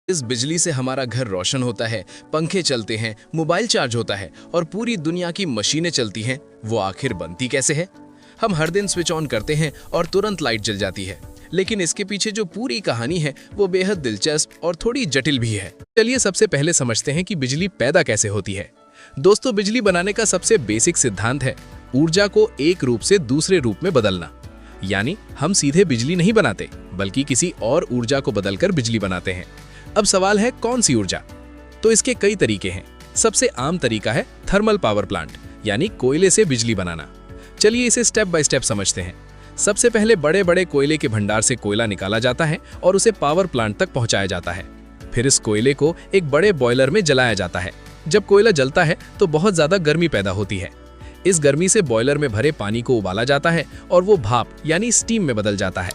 इस बिजली से हमारा घर रोशन होता है, पंखे चलते हैं, मोबाइल चार्ज होता है और पूरी दुनिया की मशीनें चलती हैं। वो आखिर बनती कैसे है? हम हर दिन स्विच ऑन करते हैं और तुरंत लाइट जल जाती है, लेकिन इसके पीछे जो पूरी कहानी है वो बेहद दिलचस्प और थोड़ी जटिल भी है। चलिए सबसे पहले समझते हैं कि बिजली पैदा कैसे होती है। दोस्तों, बिजली बनाने का सबसे बेसिक सिद्धांत है ऊर्जा को एक रूप से दूसरे रूप में बदलना। यानी हम सीधे बिजली नहीं बनाते, बल्कि किसी और ऊर्जा को बदलकर बिजली बनाते हैं। अब सवाल है, कौन सी ऊर्जा? तो इसके कई तरीके हैं। सबसे आम तरीका है थर्मल पावर प्लांट, यानी कोयले से बिजली बनाना। चलिए इसे स्टेप बाय स्टेप समझते हैं। सबसे पहले बड़े बड़े कोयले के भंडार से कोयला निकाला जाता है और उसे पावर प्लांट तक पहुंचाया जाता है। फिर इस कोयले को एक बड़े बॉयलर में जलाया जाता है। जब कोयला जलता है तो बहुत ज्यादा गर्मी पैदा होती है। इस गर्मी से बॉयलर में भरे पानी को उबाला जाता है और वो भाप यानी स्टीम में बदल जाता है।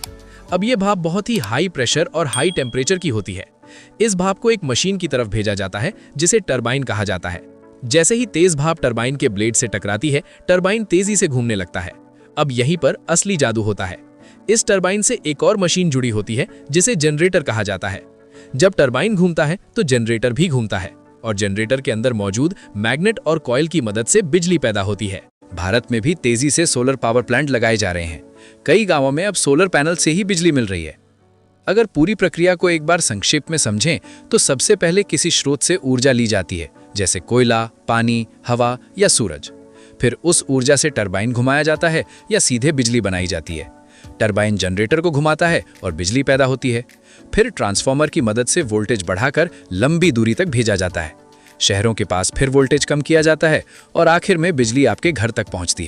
अब ये भाप बहुत ही हाई प्रेशर और हाई टेम्परेचर की होती है। इस भाप को एक मशीन की तरफ भेजा जाता है जिसे टरबाइन कहा जाता है। जैसे ही तेज भाप टरबाइन के ब्लेड से टकराती है, टरबाइन तेजी से घूमने लगता है। अब यहीं पर असली जादू होता है। इस टरबाइन से एक और मशीन जुड़ी होती है जिसे जनरेटर कहा जाता है। जब टरबाइन घूमता है तो जनरेटर भी घूमता है और जनरेटर के अंदर मौजूद मैग्नेट और कॉइल की मदद से बिजली पैदा होती है। भारत में भी तेजी से सोलर पावर प्लांट लगाए जा रहे हैं। कई गांवों में अब सोलर पैनल से ही बिजली मिल रही है। अगर पूरी प्रक्रिया को एक बार संक्षेप में समझें तो सबसे पहले किसी स्रोत से ऊर्जा ली जाती है, जैसे कोयला, पानी, हवा या सूरज। फिर उस ऊर्जा से टरबाइन घुमाया जाता है या सीधे बिजली बनाई जाती है। टरबाइन जनरेटर को घुमाता है और बिजली पैदा होती है। फिर ट्रांसफार्मर की मदद से वोल्टेज बढ़ाकर लंबी दूरी तक भेजा जाता है। शहरों के पास फिर वोल्टेज कम किया जाता है और आखिर में बिजली आपके घर तक पहुंचती है।